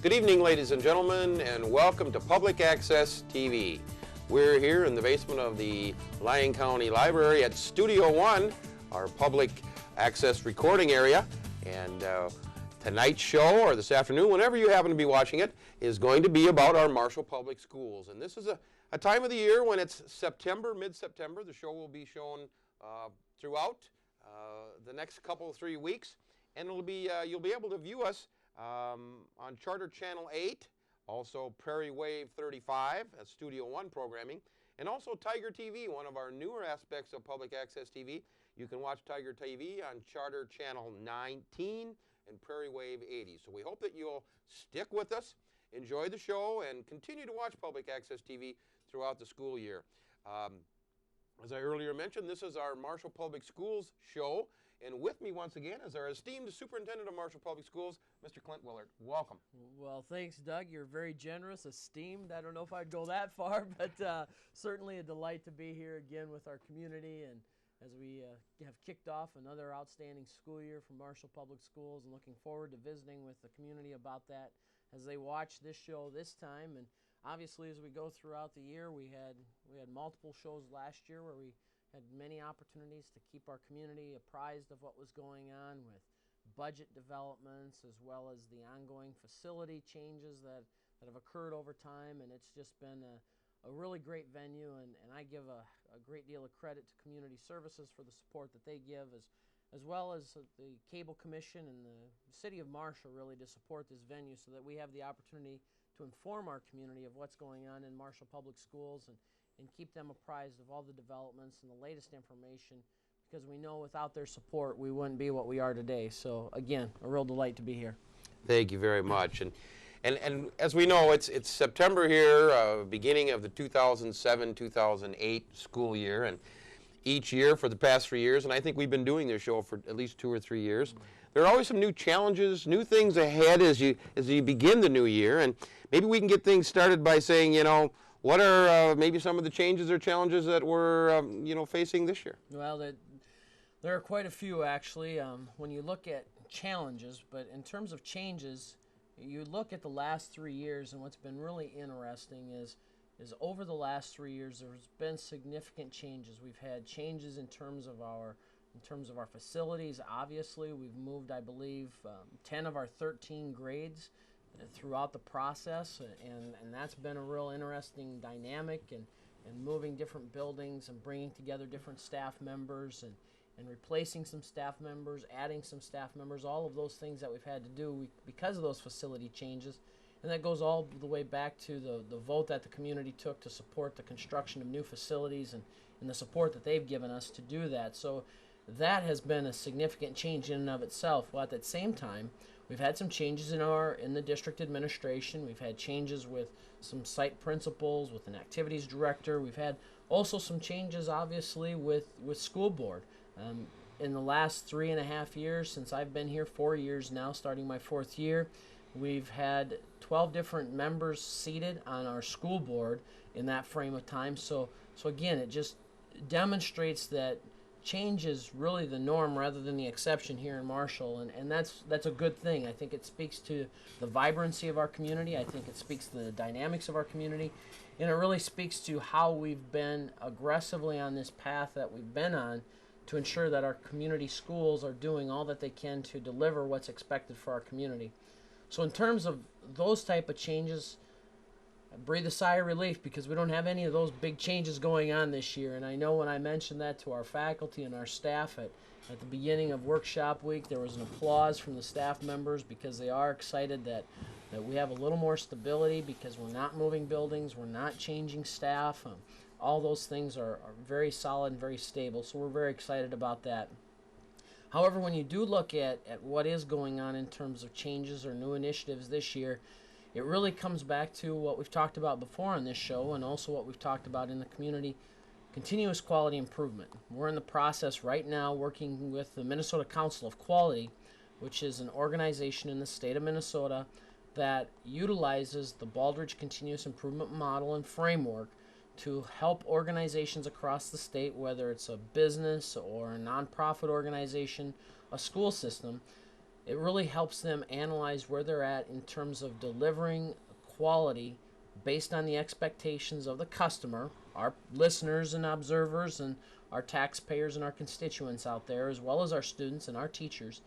Good evening, ladies and gentlemen, and welcome to Public Access TV. We're here in the basement of the Lyon County Library at Studio One, our public access recording area. And tonight's show, or this afternoon, whenever you happen to be watching it, is going to be about our Marshall Public Schools. And this is a time of the year when it's September, mid-September. The show will be shown throughout the next couple of 3 weeks. And it'll be you'll be able to view us on Charter Channel 8, also Prairie Wave 35, that's Studio One programming, and also Tiger TV, one of our newer aspects of public access TV. You can watch Tiger TV on Charter Channel 19 and Prairie Wave 80. So we hope that you'll stick with us, enjoy the show, and continue to watch public access TV throughout the school year. As I earlier mentioned, this is our Marshall Public Schools show. And with me once again is our esteemed Superintendent of Marshall Public Schools, Mr. Clint Willard. Welcome. Well, thanks, Doug. You're very generous, esteemed. I don't know if I'd go that far, but certainly a delight to be here again with our community. And as we have kicked off another outstanding school year for Marshall Public Schools, and looking forward to visiting with the community about that as they watch this show this time. And obviously, as we go throughout the year, we had multiple shows last year where we had many opportunities to keep our community apprised of what was going on with budget developments, as well as the ongoing facility changes that have occurred over time. And it's just been a really great venue, and I give a great deal of credit to Community Services for the support that they give, as well as the Cable Commission and the City of Marshall, really, to support this venue so that we have the opportunity to inform our community of what's going on in Marshall Public Schools and keep them apprised of all the developments and the latest information, because we know without their support we wouldn't be what we are today. So again, a real delight to be here. Thank you very much. And as we know, it's September here, beginning of the 2007-2008 school year, and each year for the past 3 years, and I think we've been doing this show for at least 2 or 3 years, there are always some new challenges, new things ahead as you begin the new year. And maybe we can get things started by saying, what are maybe some of the changes or challenges that we're facing this year? Well, there are quite a few, actually, when you look at challenges. But in terms of changes, you look at the last 3 years, and what's been really interesting is over the last 3 years there's been significant changes. We've had changes in terms of our facilities. Obviously, we've moved, I believe, 10 of our 13 grades throughout the process, and that's been a real interesting dynamic, and moving different buildings and bringing together different staff members and replacing some staff members, adding some staff members, all of those things that we've had to do because of those facility changes. And that goes all the way back to the vote that the community took to support the construction of new facilities and the support that they've given us to do that. So that has been a significant change in and of itself. Well, at that same time, we've had some changes in the district administration. We've had changes with some site principals, with an activities director. We've had also some changes, obviously, with school board. In the last 3.5 years, since I've been here, 4 years now, starting my 4th year, we've had 12 different members seated on our school board in that frame of time. So again, it just demonstrates that change is really the norm rather than the exception here in Marshall, and that's a good thing. I think it speaks to the vibrancy of our community. I think it speaks to the dynamics of our community, and it really speaks to how we've been aggressively on this path that we've been on to ensure that our community schools are doing all that they can to deliver what's expected for our community. So in terms of those type of changes, I breathe a sigh of relief because we don't have any of those big changes going on this year. And I know when I mentioned that to our faculty and our staff at the beginning of workshop week, there was an applause from the staff members because they are excited that we have a little more stability, because we're not moving buildings, we're not changing staff. All those things are very solid and very stable, so we're very excited about that. However, when you do look at what is going on in terms of changes or new initiatives this year, it really comes back to what we've talked about before on this show, and also what we've talked about in the community: continuous quality improvement. We're in the process right now working with the Minnesota Council of Quality, which is an organization in the state of Minnesota that utilizes the Baldrige Continuous Improvement Model and Framework to help organizations across the state, whether it's a business or a nonprofit organization, a school system, it really helps them analyze where they're at in terms of delivering quality based on the expectations of the customer, our listeners and observers, and our taxpayers and our constituents out there, as well as our students and our teachers,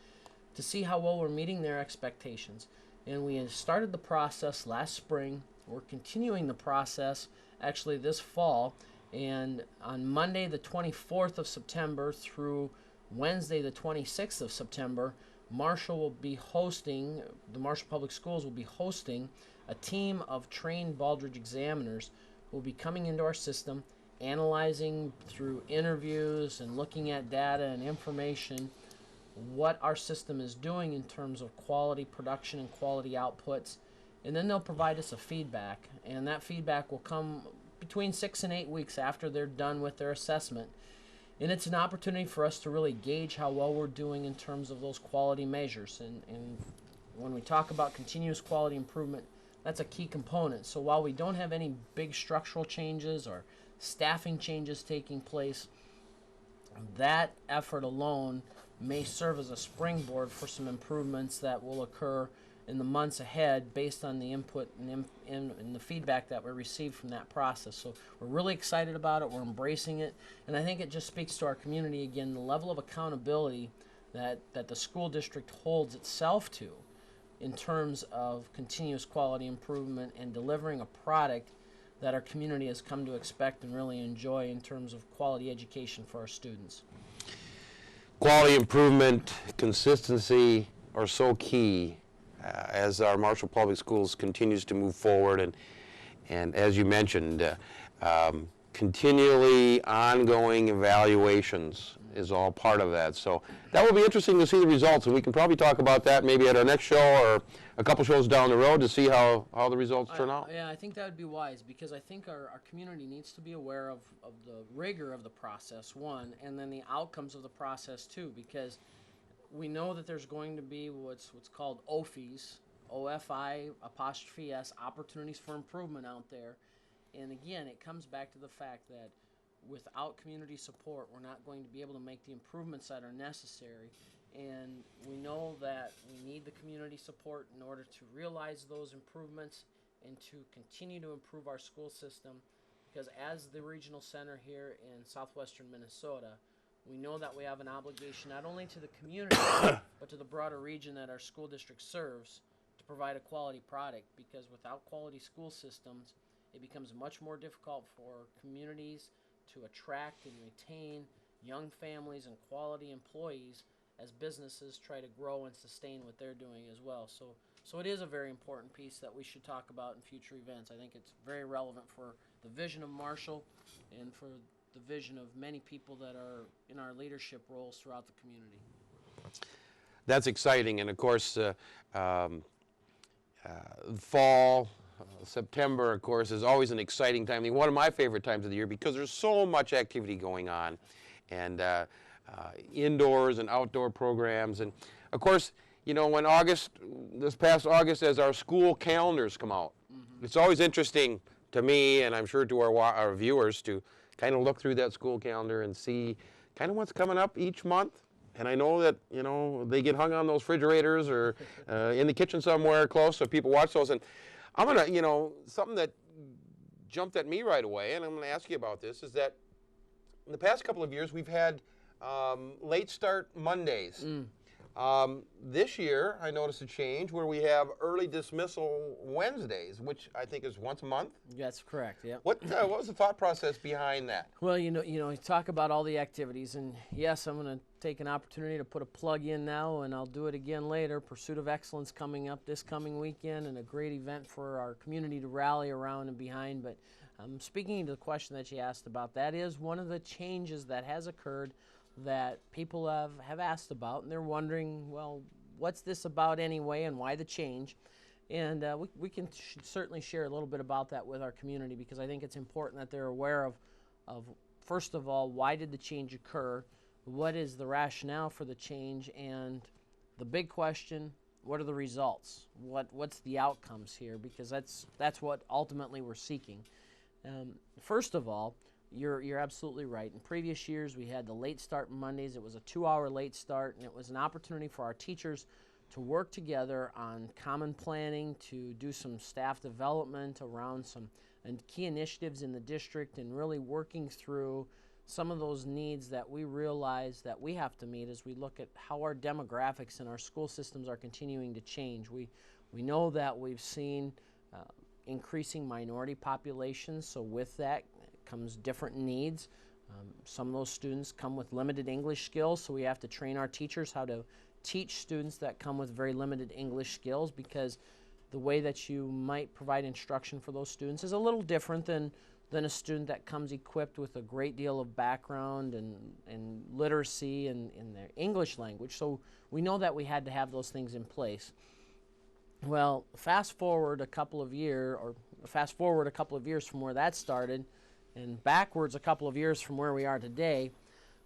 to see how well we're meeting their expectations. And we started the process last spring. We're continuing the process actually this fall. And on Monday, the 24th of September through Wednesday, the 26th of September, Marshall will be hosting, the Marshall Public Schools will be hosting a team of trained Baldrige examiners who will be coming into our system, analyzing through interviews and looking at data and information what our system is doing in terms of quality production and quality outputs. And then they'll provide us a feedback, and that feedback will come between 6 and 8 weeks after they're done with their assessment. And it's an opportunity for us to really gauge how well we're doing in terms of those quality measures. And when we talk about continuous quality improvement, that's a key component. So while we don't have any big structural changes or staffing changes taking place, that effort alone may serve as a springboard for some improvements that will occur in the months ahead based on the input and the feedback that we received from that process. So we're really excited about it. We're embracing it. And I think it just speaks to our community, again, the level of accountability that the school district holds itself to in terms of continuous quality improvement and delivering a product that our community has come to expect and really enjoy in terms of quality education for our students. Quality improvement, consistency are so key as our Marshall Public Schools continues to move forward, and as you mentioned, continually ongoing evaluations is all part of that. So that will be interesting to see the results, and we can probably talk about that maybe at our next show or a couple shows down the road to see how the results turn out. Yeah, I think that would be wise, because I think our community needs to be aware of the rigor of the process, one, and then the outcomes of the process, two, because we know that there's going to be what's called OFIs, OFI''S, opportunities for improvement out there. And again, it comes back to the fact that without community support, we're not going to be able to make the improvements that are necessary. And we know that we need the community support in order to realize those improvements and to continue to improve our school system. Because as the regional center here in southwestern Minnesota, we know that we have an obligation not only to the community, but to the broader region that our school district serves to provide a quality product. Because without quality school systems, it becomes much more difficult for communities to attract and retain young families and quality employees as businesses try to grow and sustain what they're doing as well. So it is a very important piece that we should talk about in future events. I think it's very relevant for the vision of Marshall and for the vision of many people that are in our leadership roles throughout the community. That's exciting, and of course, fall, September, of course, is always an exciting time. I mean, one of my favorite times of the year because there's so much activity going on, and indoors and outdoor programs. And of course, you know, when this past August, as our school calendars come out, it's always interesting to me, and I'm sure to our viewers, to kind of look through that school calendar and see kind of what's coming up each month. And I know that, you know, they get hung on those refrigerators or in the kitchen somewhere close, so people watch those. And I'm going to, you know, something that jumped at me right away, and I'm going to ask you about this, is that in the past couple of years, we've had late start Mondays. This year, I noticed a change where we have early dismissal Wednesdays, which I think is once a month. That's correct. Yeah. What was the thought process behind that? Well, you talk about all the activities, and yes, I'm going to take an opportunity to put a plug in now, and I'll do it again later. Pursuit of Excellence coming up this coming weekend, and a great event for our community to rally around and behind. But speaking to the question that you asked about, that is one of the changes that has occurred that people have asked about, and they're wondering, well, what's this about anyway, and why the change? And we should certainly share a little bit about that with our community, because I think it's important that they're aware of first of all, why did the change occur? What is the rationale for the change? And the big question, what are the results? What's the outcomes here? Because that's what ultimately we're seeking. First of all, you're absolutely right. In previous years, we had the late start Mondays. It was a 2-hour late start, and it was an opportunity for our teachers to work together on common planning, to do some staff development around some and key initiatives in the district, and really working through some of those needs that we realize that we have to meet as we look at how our demographics and our school systems are continuing to change. We know that we've seen increasing minority populations, so with that comes different needs. Some of those students come with limited English skills, so we have to train our teachers how to teach students that come with very limited English skills, because the way that you might provide instruction for those students is a little different than a student that comes equipped with a great deal of background and literacy in their English language. So we know that we had to have those things in place. Well, fast forward a couple of years from where that started, and backwards a couple of years from where we are today,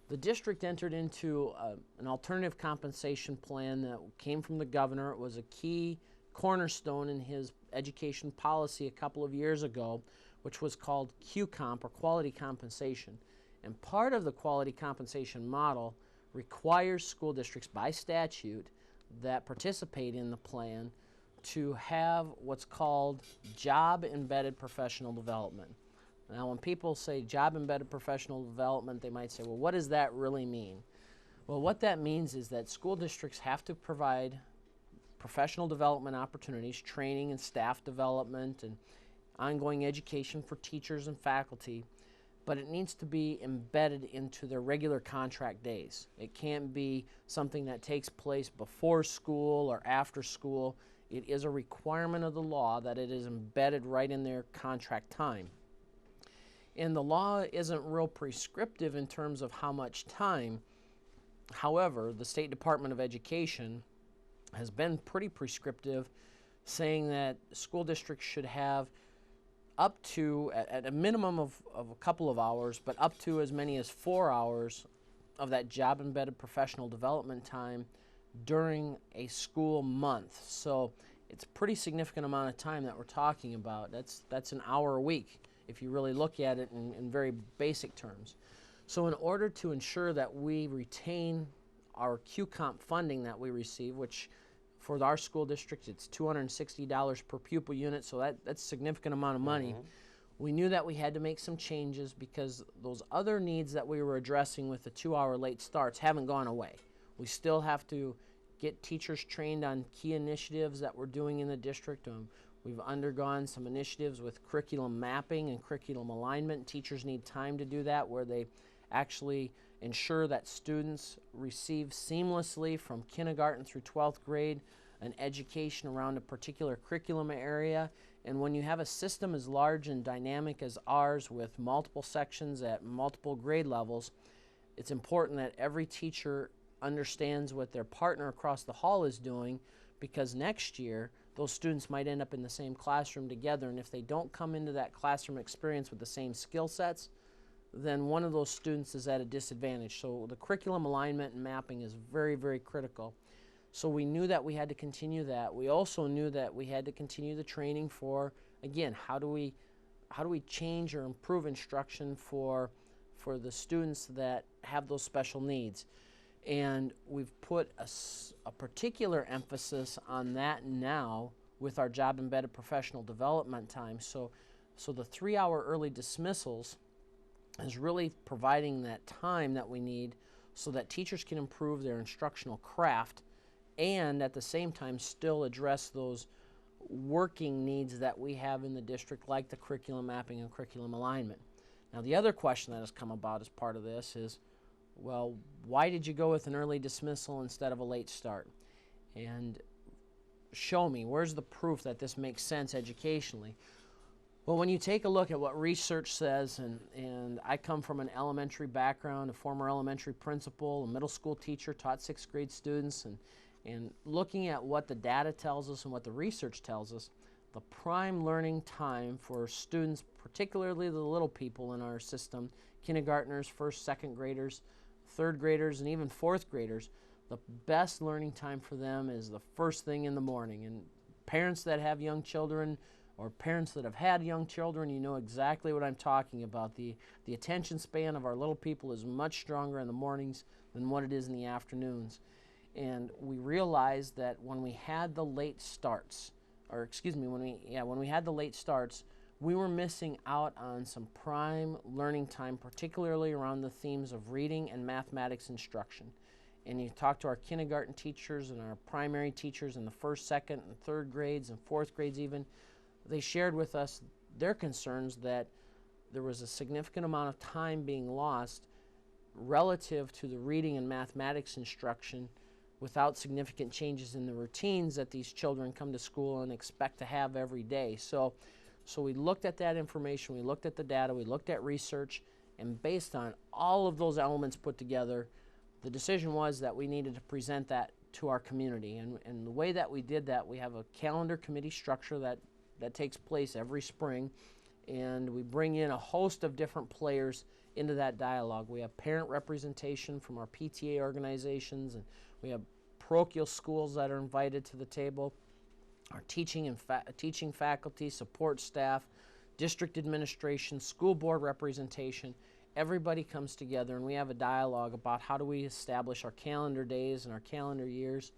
the district entered into an alternative compensation plan that came from the governor. It was a key cornerstone in his education policy a couple of years ago, which was called QComp, or quality compensation. And part of the quality compensation model requires school districts by statute that participate in the plan to have what's called job-embedded professional development. Now, when people say job-embedded professional development, they might say, well, what does that really mean? Well, what that means is that school districts have to provide professional development opportunities, training and staff development, and ongoing education for teachers and faculty, but it needs to be embedded into their regular contract days. It can't be something that takes place before school or after school. It is a requirement of the law that it is embedded right in their contract time. And the law isn't real prescriptive in terms of how much time. However, the State Department of Education has been pretty prescriptive, saying that school districts should have up to, at a minimum of a couple of hours, but up to as many as 4 hours of that job-embedded professional development time during a school month. So it's a pretty significant amount of time that we're talking about. That's an hour a week, if you really look at it in very basic terms. So in order to ensure that we retain our QComp funding that we receive, which for our school district it's $260 per pupil unit, so that's a significant amount of money. We knew that we had to make some changes because those other needs that we were addressing with the 2-hour late starts haven't gone away. We still have to get teachers trained on key initiatives that we're doing in the district. We've undergone some initiatives with curriculum mapping and curriculum alignment. Teachers need time to do that, where they actually ensure that students receive seamlessly from kindergarten through 12th grade an education around a particular curriculum area. And when you have a system as large and dynamic as ours with multiple sections at multiple grade levels, it's important that every teacher understands what their partner across the hall is doing, because next year those students might end up in the same classroom together, and if they don't come into that classroom experience with the same skill sets, then one of those students is at a disadvantage. So the curriculum alignment and mapping is very, very critical. So we knew that we had to continue that. We also knew that we had to continue the training for, again, how do we change or improve instruction for the students that have those special needs. And we've put a particular emphasis on that now with our job-embedded professional development time. So the 3-hour early dismissals is really providing that time that we need so that teachers can improve their instructional craft and at the same time still address those working needs that we have in the district, like the curriculum mapping and curriculum alignment. Now, the other question that has come about as part of this is, well, why did you go with an early dismissal instead of a late start? And show me, where's the proof that this makes sense educationally? Well, when you take a look at what research says, and I come from an elementary background, a former elementary principal, a middle school teacher, taught 6th grade students, and looking at what the data tells us and what the research tells us, the prime learning time for students, particularly the little people in our system, kindergartners, 1st, 2nd graders, 3rd graders, and even 4th graders, the best learning time for them is the first thing in the morning. And parents that have young children or parents that have had young children, you know exactly what I'm talking about. The attention span of our little people is much stronger in the mornings than what it is in the afternoons. And we realized that when we had the late starts, or excuse me, when we had the late starts, we were missing out on some prime learning time, particularly around the themes of reading and mathematics instruction. And you talk to our kindergarten teachers and our primary teachers in the first, second, and third grades and fourth grades even, they shared with us their concerns that there was a significant amount of time being lost relative to the reading and mathematics instruction without significant changes in the routines that these children come to school and expect to have every day. So we looked at that information, we looked at the data, we looked at research, and based on all of those elements put together, the decision was that we needed to present that to our community. And the way that we did that, we have a calendar committee structure that takes place every spring, and we bring in a host of different players into that dialogue. We have parent representation from our PTA organizations, and we have parochial schools that are invited to the table, our teaching faculty, support staff, district administration, school board representation. Everybody comes together and we have a dialogue about how do we establish our calendar days and our calendar years.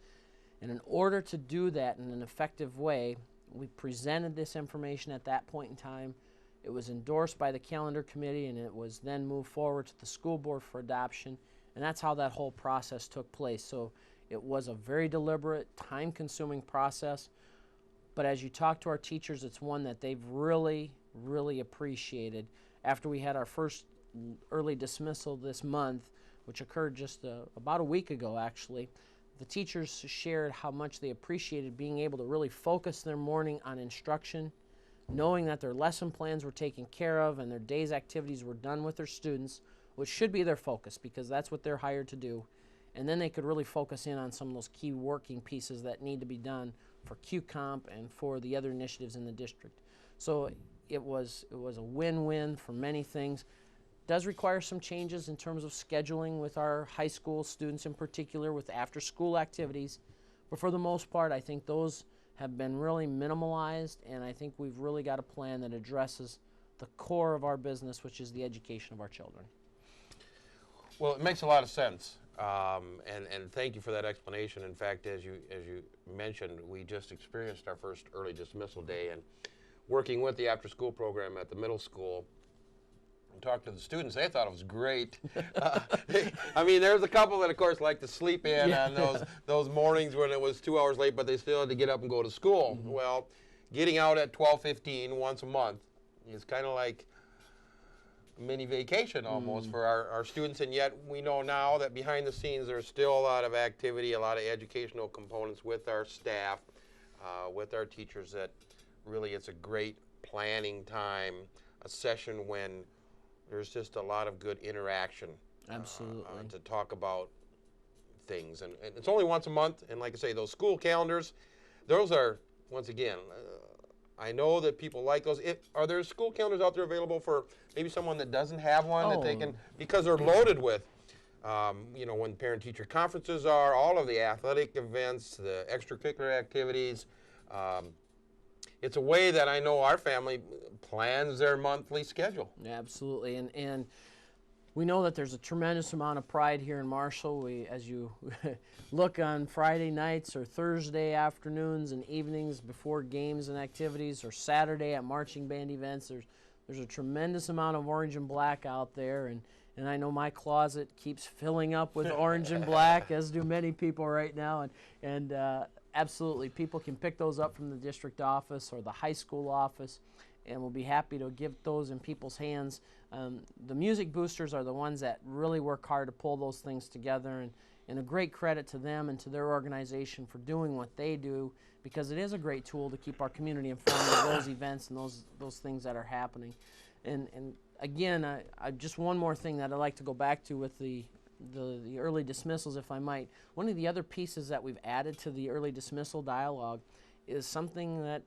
And in order to do that in an effective way, we presented this information at that point in time. It was endorsed by the calendar committee, and it was then moved forward to the school board for adoption. And that's how that whole process took place. So it was a very deliberate, time-consuming process. But as you talk to our teachers, it's one that they've really, really appreciated. After we had our first early dismissal this month, which occurred just about a week ago actually, the teachers shared how much they appreciated being able to really focus their morning on instruction, knowing that their lesson plans were taken care of and their day's activities were done with their students, which should be their focus because that's what they're hired to do. And then they could really focus in on some of those key working pieces that need to be done for QComp and for the other initiatives in the district. So it was a win-win for many things. Does require some changes in terms of scheduling with our high school students in particular with after-school activities. But for the most part, I think those have been really minimalized, and I think we've really got a plan that addresses the core of our business, which is the education of our children. Well, it makes a lot of sense, and thank you for that explanation. In fact, as you mentioned, we just experienced our first early dismissal day, and working with the after-school program at the middle school, talked to the students, they thought it was great. I mean, there's a couple that, of course, like to sleep in on those mornings when it was 2 hours late, but they still had to get up and go to school. Mm-hmm. Well, getting out at 12:15 once a month is kind of like a mini vacation almost for our students, and yet we know now that behind the scenes there's still a lot of activity, a lot of educational components with our staff, with our teachers, that really it's a great planning time, a session when there's just a lot of good interaction. Absolutely. To talk about things. And it's only once a month. And like I say, those school calendars, those are, once again, I know that people like those. Are there school calendars out there available for maybe someone that doesn't have one that they can, because they're loaded with, when parent-teacher conferences are, all of the athletic events, the extracurricular activities. It's a way that I know our family plans their monthly schedule. Absolutely, and we know that there's a tremendous amount of pride here in Marshall. As you look on Friday nights or Thursday afternoons and evenings before games and activities, or Saturday at marching band events, there's a tremendous amount of orange and black out there, and I know my closet keeps filling up with orange and black, as do many people right now, and absolutely, people can pick those up from the district office or the high school office, and we'll be happy to give those in people's hands. The music boosters are the ones that really work hard to pull those things together, and a great credit to them and to their organization for doing what they do, because it is a great tool to keep our community informed of those events and those things that are happening. And again, I just one more thing that I'd like to go back to with the early dismissals, if I might. One of the other pieces that we've added to the early dismissal dialogue is something that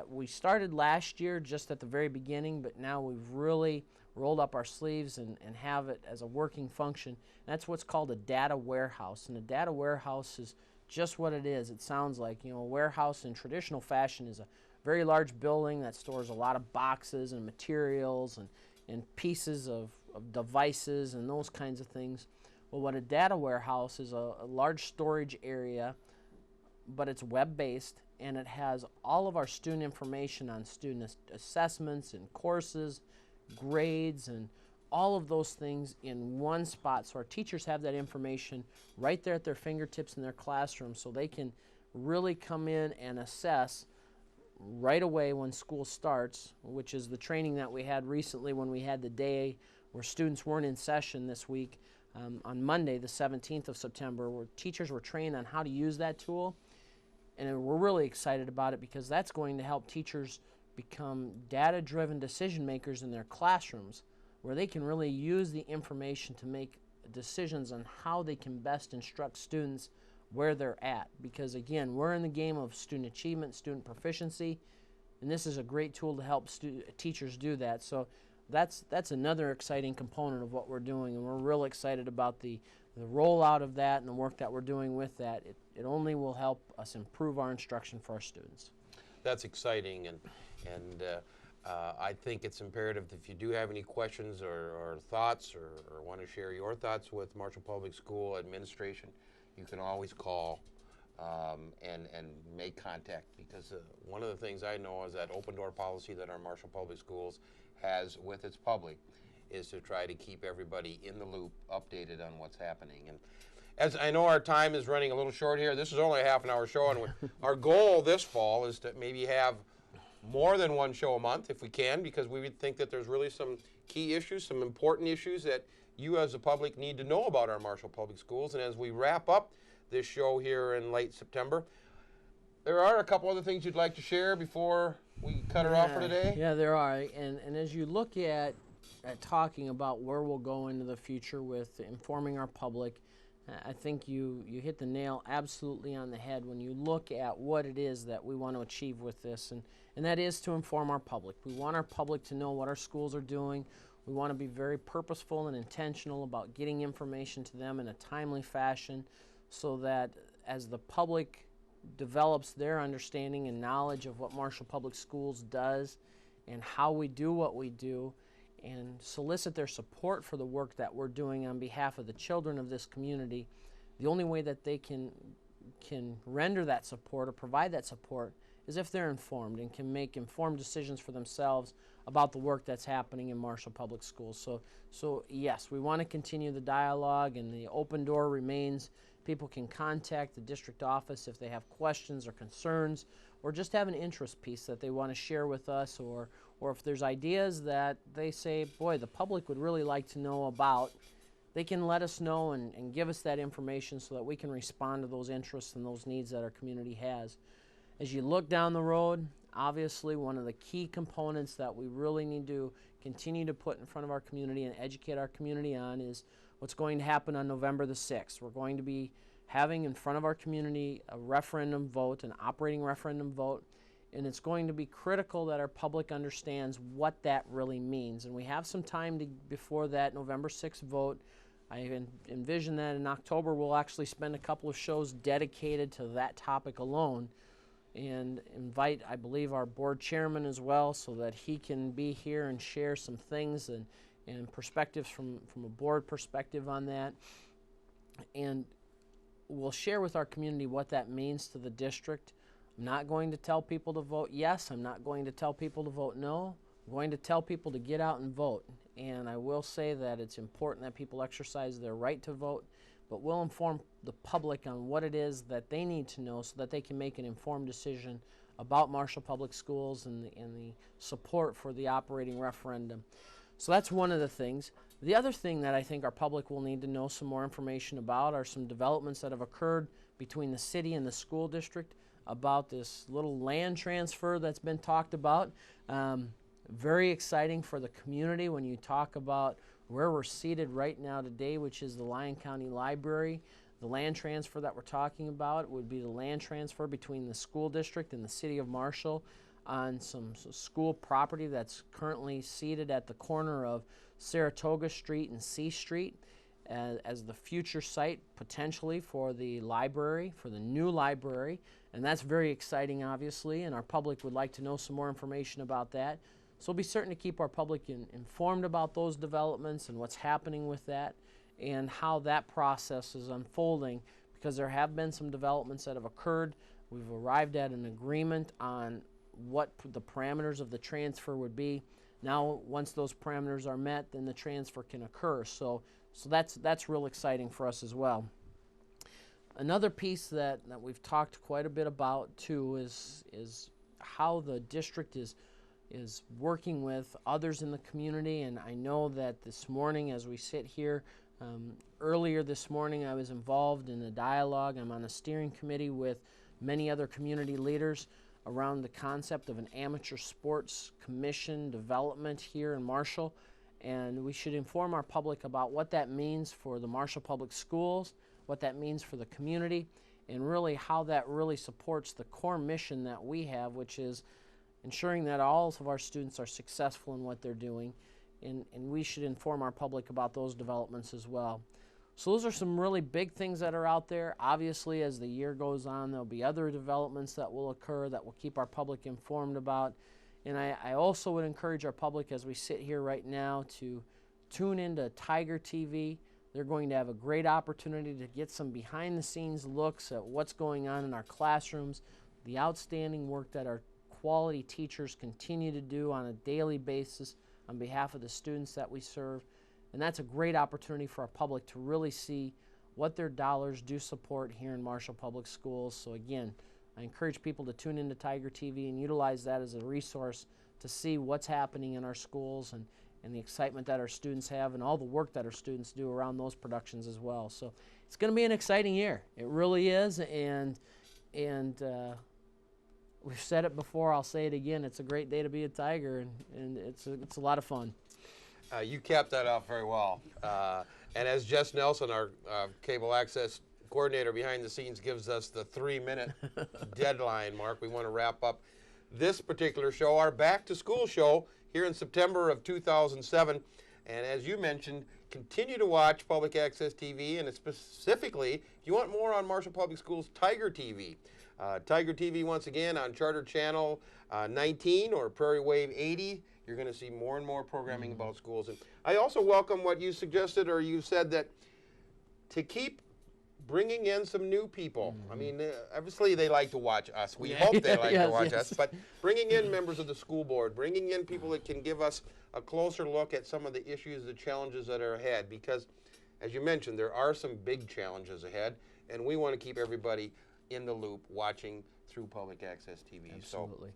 we started last year just at the very beginning, but now we've really rolled up our sleeves and have it as a working function. And that's what's called a data warehouse. And a data warehouse is just what it is. It sounds like, a warehouse in traditional fashion is a very large building that stores a lot of boxes and materials and pieces of devices and those kinds of things. Well, what a data warehouse is, a large storage area, but it's web-based, and it has all of our student information on student assessments and courses, grades, and all of those things in one spot. So our teachers have that information right there at their fingertips in their classroom, so they can really come in and assess right away when school starts, which is the training that we had recently when we had the day where students weren't in session this week. On Monday, the 17th of September, where teachers were trained on how to use that tool. And we're really excited about it because that's going to help teachers become data-driven decision makers in their classrooms, where they can really use the information to make decisions on how they can best instruct students where they're at. Because again, we're in the game of student achievement, student proficiency, and this is a great tool to help teachers do that. So that's another exciting component of what we're doing, and we're real excited about the rollout of that and the work that we're doing with that. It only will help us improve our instruction for our students. That's exciting, and I think it's imperative that if you do have any questions or thoughts or want to share your thoughts with Marshall Public School administration, you can always call and make contact, because one of the things I know is that open door policy that our Marshall Public Schools has with its public is to try to keep everybody in the loop, updated on what's happening. And as I know our time is running a little short here, this is only a half-an-hour show, and our goal this fall is to maybe have more than one show a month if we can, because we would think that there's really some key issues, some important issues that you as the public need to know about our Marshall Public Schools. And as we wrap up this show here in late September, there are a couple other things you'd like to share before we cut her off for today? Yeah, there are. And as you look at talking about where we'll go into the future with informing our public, I think you hit the nail absolutely on the head when you look at what it is that we want to achieve with this, and that is to inform our public. We want our public to know what our schools are doing. We want to be very purposeful and intentional about getting information to them in a timely fashion, so that as the public develops their understanding and knowledge of what Marshall Public Schools does and how we do what we do, and solicit their support for the work that we're doing on behalf of the children of this community, the only way that they can render that support or provide that support is if they're informed and can make informed decisions for themselves about the work that's happening in Marshall Public Schools. So yes, we want to continue the dialogue, and the open door remains. People can contact the district office if they have questions or concerns, or just have an interest piece that they want to share with us, or if there's ideas that they say, boy, the public would really like to know about, they can let us know and give us that information so that we can respond to those interests and those needs that our community has. As you look down the road, obviously one of the key components that we really need to continue to put in front of our community and educate our community on is what's going to happen on November the 6th. We're going to be having in front of our community a referendum vote, an operating referendum vote, and it's going to be critical that our public understands what that really means. And we have some time before that November 6th vote. I envision that in October we'll actually spend a couple of shows dedicated to that topic alone, and invite, I believe, our board chairman as well, so that he can be here and share some things and perspectives from a board perspective on that. And we'll share with our community what that means to the district. I'm not going to tell people to vote yes. I'm not going to tell people to vote no. I'm going to tell people to get out and vote. And I will say that it's important that people exercise their right to vote, but we'll inform the public on what it is that they need to know so that they can make an informed decision about Marshall Public Schools and the support for the operating referendum. So that's one of the things. The other thing that I think our public will need to know some more information about are some developments that have occurred between the city and the school district about this little land transfer that's been talked about. Very exciting for the community when you talk about where we're seated right now today, which is the Lyon County Library. The land transfer that we're talking about would be the land transfer between the school district and the city of Marshall on some school property that's currently seated at the corner of Saratoga Street and C Street as the future site potentially for the library, for the new library. And that's very exciting, obviously, and our public would like to know some more information about that. So we'll be certain to keep our public informed about those developments and what's happening with that. and how that process is unfolding, because there have been some developments that have occurred. We've arrived at an agreement on what the parameters of the transfer would be. Now, once those parameters are met, then the transfer can occur. So that's real exciting for us as well. Another piece that we've talked quite a bit about too is how the district is working with others in the community. And I know that this morning, as we sit here, earlier this morning I was involved in a dialogue. I'm on a steering committee with many other community leaders around the concept of an amateur sports commission development here in Marshall. And we should inform our public about what that means for the Marshall Public Schools, what that means for the community, and really how that really supports the core mission that we have, which is ensuring that all of our students are successful in what they're doing. And we should inform our public about those developments as well. So those are some really big things that are out there. Obviously, as the year goes on, there'll be other developments that will occur that we'll keep our public informed about. And I also would encourage our public, as we sit here right now, to tune into Tiger TV. They're going to have a great opportunity to get some behind-the-scenes looks at what's going on in our classrooms, the outstanding work that our quality teachers continue to do on a daily basis on behalf of the students that we serve. And that's a great opportunity for our public to really see what their dollars do support here in Marshall Public Schools. So again, I encourage people to tune into Tiger TV and utilize that as a resource to see what's happening in our schools and the excitement that our students have and all the work that our students do around those productions as well. So it's going to be an exciting year. It really is. And we've said it before, I'll say it again, it's a great day to be a Tiger, and it's a lot of fun. You capped that off very well. And as Jess Nelson, our cable access coordinator behind the scenes, gives us the 3-minute deadline, Mark, we want to wrap up this particular show, our back to school show here in September of 2007. And as you mentioned, continue to watch Public Access TV, and specifically, if you want more on Marshall Public Schools, Tiger TV. Tiger TV, once again, on Charter Channel 19 or Prairie Wave 80. You're going to see more and more programming about schools. And I also welcome what you suggested, or you said, that to keep bringing in some new people. I mean, obviously they like to watch us. We hope they like to watch us. But bringing in members of the school board, bringing in people that can give us a closer look at some of the issues, the challenges that are ahead. Because, as you mentioned, there are some big challenges ahead, and we want to keep everybody in the loop watching through Public Access TV. Absolutely. So,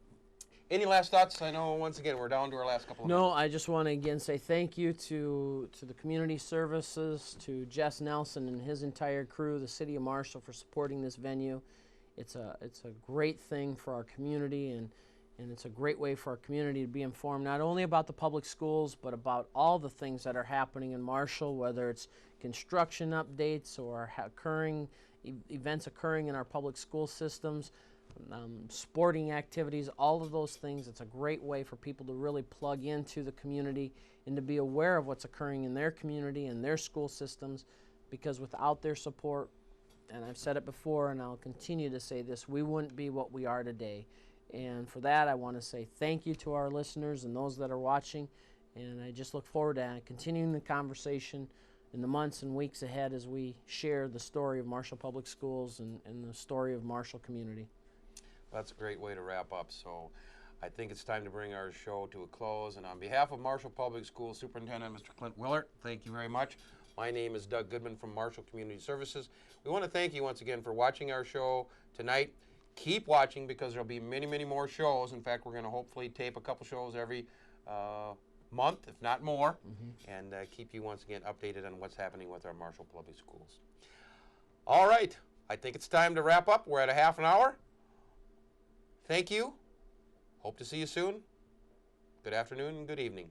any last thoughts? I know, once again, we're down to our last couple of minutes. No, I just want to again say thank you to the community services, to Jess Nelson and his entire crew, the City of Marshall, for supporting this venue. It's a great thing for our community, and it's a great way for our community to be informed not only about the public schools, but about all the things that are happening in Marshall, whether it's construction updates or events occurring in our public school systems, sporting activities, all of those things. It's a great way for people to really plug into the community and to be aware of what's occurring in their community and their school systems, because without their support, and I've said it before and I'll continue to say this, we wouldn't be what we are today. And for that, I want to say thank you to our listeners and those that are watching, and I just look forward to continuing the conversation in the months and weeks ahead as we share the story of Marshall Public Schools and the story of Marshall community. That's a great way to wrap up. So I think it's time to bring our show to a close. And on behalf of Marshall Public Schools Superintendent Mr. Clint Willert, thank you very much. My name is Doug Goodman from Marshall Community Services. We want to thank you once again for watching our show tonight. Keep watching, because there'll be many, many more shows. In fact, we're going to hopefully tape a couple shows every month, if not more, and keep you once again updated on what's happening with our Marshall Public Schools. All right, I think it's time to wrap up. We're at a half an hour. Thank you. Hope to see you soon. Good afternoon and good evening.